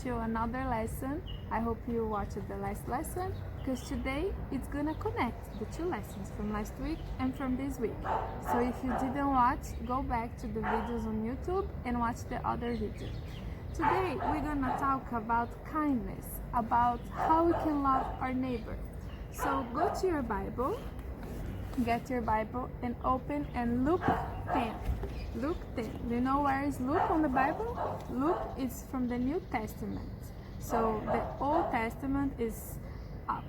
to another lesson. I hope you watched the last lesson, because today it's gonna connect the two lessons from last week and from this week. So if you didn't watch, go back to the videos on YouTube and watch the other video. Today we're gonna talk about kindness, about how we can love our neighbor. So go to your Bible, get your Bible and open and Luke 10. Luke 10. Do you know where is Luke on the Bible? Luke is from the New Testament. So the Old Testament is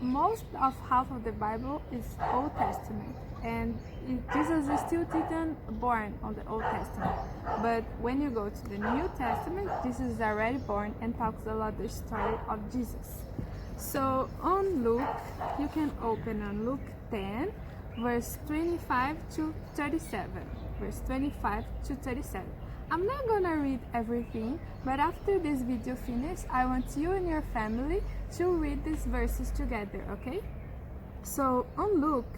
most of half of the Bible is Old Testament, and Jesus is still didn't born on the Old Testament. But when you go to the New Testament, Jesus is already born and talks a lot the story of Jesus. So on Luke, you can open on Luke 10, verse 25 to 37. Verse 25 to 37. I'm not gonna read everything, but after this video finishes, I want you and your family to read these verses together, okay? So on Luke,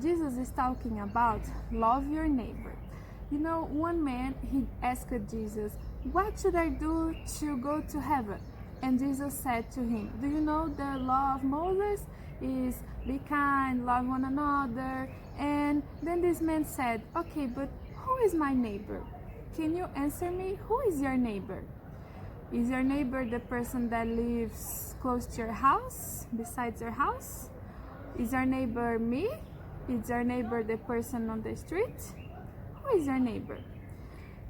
Jesus is talking about love your neighbor. You know, one man, he asked Jesus, what should I do to go to heaven? And Jesus said to him, do you know the law of Moses is be kind, love one another? And then this man said, okay, but who is my neighbor? Can you answer me? Who is your neighbor? Is your neighbor the person that lives close to your house, besides your house? Is your neighbor me? Is your neighbor the person on the street? Who is your neighbor?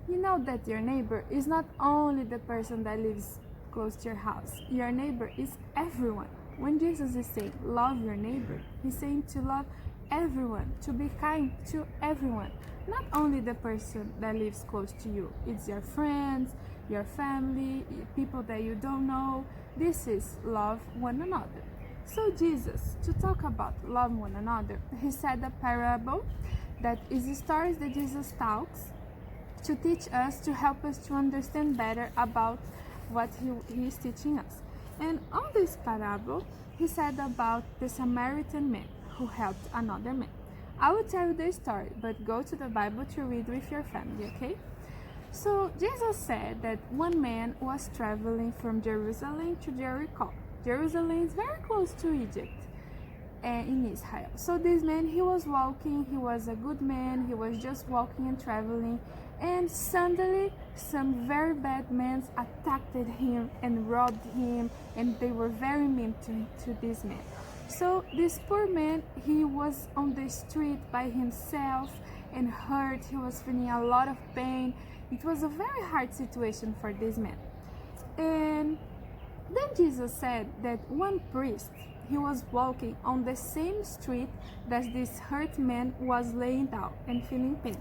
You know that your neighbor is not only the person that lives close to your house. Your neighbor is everyone. When Jesus is saying love your neighbor, he's saying to love everyone, to be kind to everyone, not only the person that lives close to you. It's your friends, your family, people that you don't know. This is love one another. So Jesus, to talk about love one another, he said a parable that is stories that Jesus talks to teach us, to help us to understand better about what he is teaching us. And on this parable, he said about the Samaritan man who helped another man. I will tell you the story, but go to the Bible to read with your family, okay? So Jesus said that one man was traveling from Jerusalem to Jericho. Jerusalem is very close to Egypt and in Israel. So this man, he was walking, he was a good man, he was just walking and traveling, and suddenly some very bad men attacked him and robbed him, and they were very mean to this man. So this poor man, he was on the street by himself and hurt. He was feeling a lot of pain. It was a very hard situation for this man. And then Jesus said that one priest, he was walking on the same street that this hurt man was laying down and feeling pain.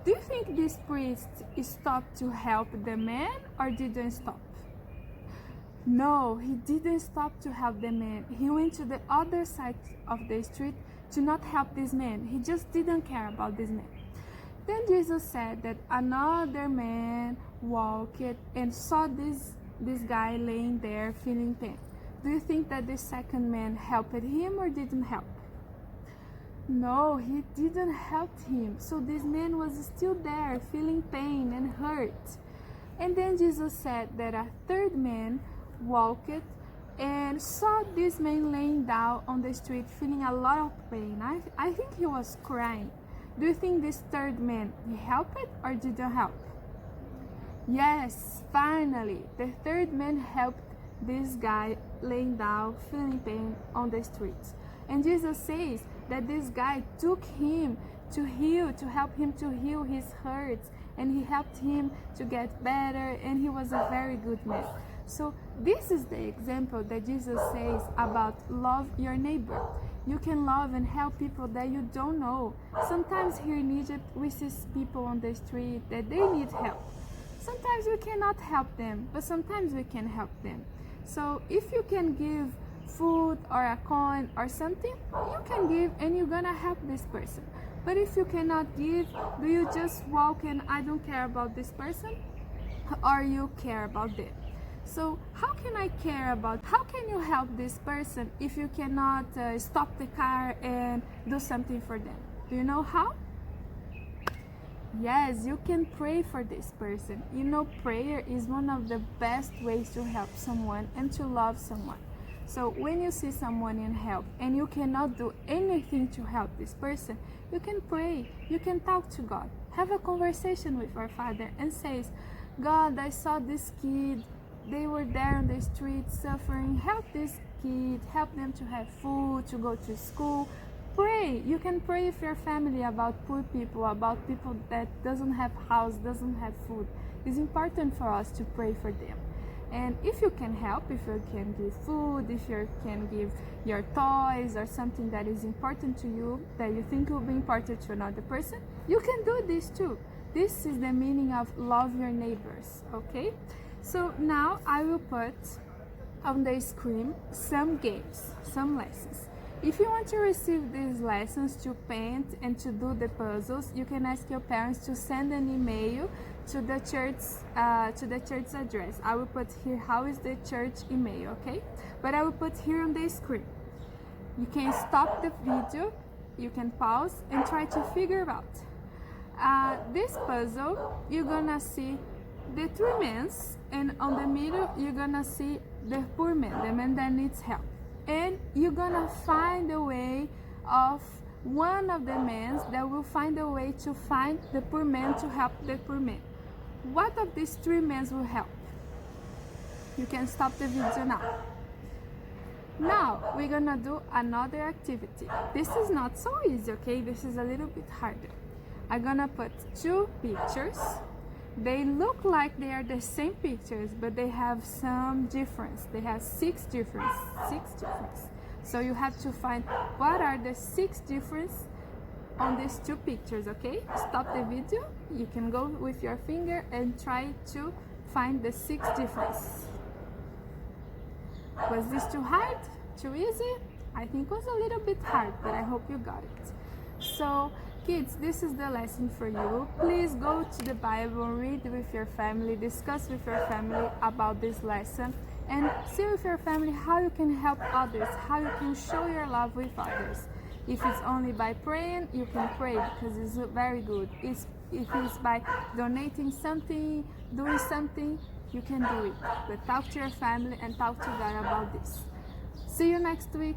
Do you think this priest stopped to help the man or didn't stop? No, he didn't stop to help the man. He went to the other side of the street to not help this man. He just didn't care about this man. Then Jesus said that another man walked and saw this guy laying there feeling pain. Do you think that the second man helped him or didn't help? No, he didn't help him. So this man was still there feeling pain and hurt. And then Jesus said that a third man walked and saw this man laying down on the street feeling a lot of pain. I think he was crying. Do you think this third man, he helped or didn't help? Yes, finally, the third man helped this guy laying down feeling pain on the street. And Jesus says that this guy took him to heal, to help him to heal his hurts, and he helped him to get better, and he was a very good man. So this is the example that Jesus says about love your neighbor. You can love and help people that you don't know. Sometimes here in Egypt, we see people on the street that they need help. Sometimes we cannot help them, but sometimes we can help them. So if you can give food or a coin or something, you can give and you're gonna help this person. But if you cannot give, do you just walk and I don't care about this person? Or you care about them? So how can you help this person if you cannot stop the car and do something for them? Do you know how? Yes, you can pray for this person. You know, prayer is one of the best ways to help someone and to love someone. So when you see someone in help and you cannot do anything to help this person, you can pray. You can talk to God. Have a conversation with our Father and says, God, I saw this kid. They were there on the street suffering. Help this kid. Help them to have food, to go to school. Pray. You can pray with your family about poor people, about people that doesn't have house, doesn't have food. It's important for us to pray for them. And if you can help, if you can give food, if you can give your toys or something that is important to you, that you think will be important to another person, you can do this too. This is the meaning of love your neighbors, okay? So now I will put on the screen some games, some lessons. If you want to receive these lessons to paint and to do the puzzles, you can ask your parents to send an email to the church address. I will put here how is the church email, okay? But I will put here on the screen. You can stop the video, you can pause and try to figure out. This puzzle, you're gonna see the three men, and on the middle you're gonna see the poor man, the man that needs help. And you're gonna find a way of one of the men that will find a way to find the poor man to help the poor man. What of these three men will help? You can stop the video now. Now we're gonna do another activity. This is not so easy, okay? This is a little bit harder. I'm gonna put two pictures. They look like they are the same pictures, but they have some difference. They have six difference. So you have to find what are the six difference on these two pictures, okay? Stop the video. You can go with your finger and try to find the six difference. Was this too hard? Too easy? I think it was a little bit hard, but I hope you got it. So kids, this is the lesson for you. Please go to the Bible, read with your family, discuss with your family about this lesson, and see with your family how you can help others, how you can show your love with others. If it's only by praying, you can pray because it's very good. If it's by donating something, doing something, you can do it. But talk to your family and talk to God about this. See you next week.